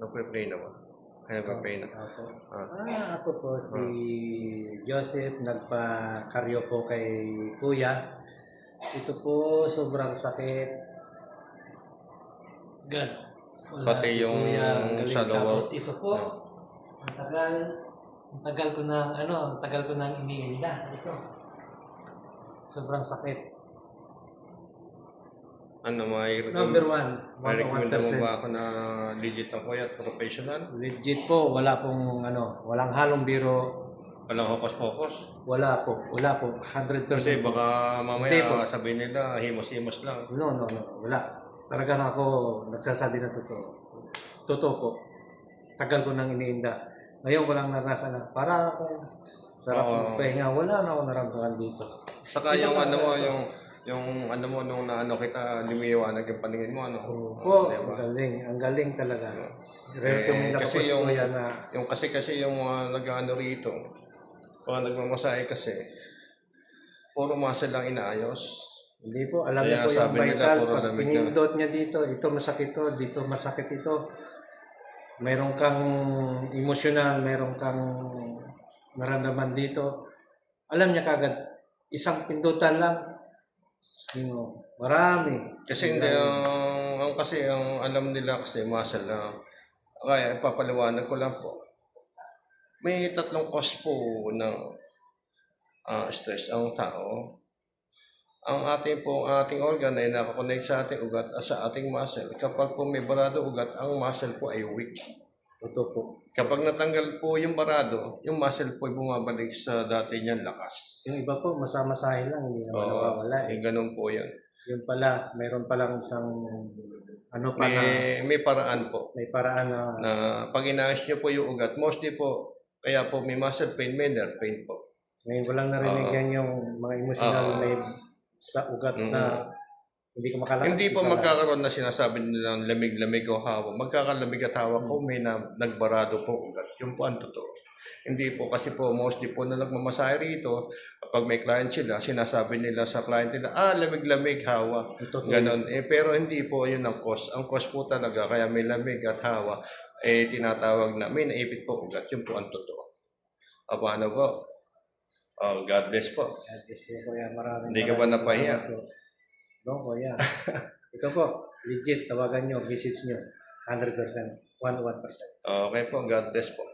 Nagpe-pray na ba? Ay, nagpe-pray na. Ako. Ah. Ako po si Joseph, nagpa-karyo po kay Kuya. Ito po, sobrang sakit. God. Wala Pati si yung Kuya, ang galing. sa lower. Tapos ito po, ang tagal ko nang iniinda. Ito. Sobrang sakit. Ano, may Number 1, may recommend mo 1%. ba ako na legit ang kuya at professional? Legit po, wala pong walang halong biro. Walang hocus-pocus? Wala po, 100%. Kasi baka Hindi po. mamaya sabihin nila himos-himos lang. No, wala. Talaga na ako nagsasabi ng totoo. Totoo po. Tagal ko nang iniinda. Ngayon ko lang naranasan na para akong sarap ng pahinga. Wala na ako naramdaman dito. Saka yung ano mo, yung ano mo nung naano kita, lumiwanag yung paningin mo, ano? Oo, Diba? ang galing talaga. Recommend ako Kasi sa yung, kuya na yung kasi yung mga nag-ano rito, mga nagmamasahe kasi, puro muscle lang inaayos. hindi po, alam Kaya niyo po yung sabi nila, vital, puro pag lamig na. pinindot niya dito masakit to, dito masakit ito. Meron kang emosyonal, meron kang naramdaman dito. Alam niya kagad, isang pindutan lang, marami. Kasi hindi, kasi ang alam nila kasi muscle lang. Kaya ipapaliwanag ko lang po. May tatlong cause po ng stress ang tao. Ang ating organ ay nakakonect sa ating ugat at sa ating muscle. Kapag po may barado ugat, ang muscle po ay weak. Totoo po. Kapag natanggal po yung barado, yung muscle po ay bumabalik sa dati niyang lakas. Yung iba po, masama-sahin lang, hindi naman nawawala. Ganun po yan. Yung pala, mayroon palang isang may paraan po. May paraan na pag inaayos niyo po yung ugat, mostly po, kaya po may muscle pain, may nerve pain po. Ngayon ko lang narinig yan yung mga emotional na sa ugat na hindi ko makalakad. Hindi po magkakaroon na sinasabi nilang lamig-lamig o hawa. Magkakalamig at hawa po may nagbarado po ugat. Yung po ang totoo. Hindi po kasi po mostly po na nagmamasahe rito, kapag may client sila, sinasabi nila sa client nila, lamig-lamig, hawa. Ganon. Pero hindi po yun ang cause. Ang cause po talaga, kaya may lamig at hawa, tinatawag na may naipit po ugat. Yun po ang totoo. Paano po? God bless po. God bless po, Kuya. Maraming Hindi ka ba napahiya? No, Kuya. Ito po, legit. Tawagan nyo, visits nyo. 100%. 101%. Okay po, God bless po.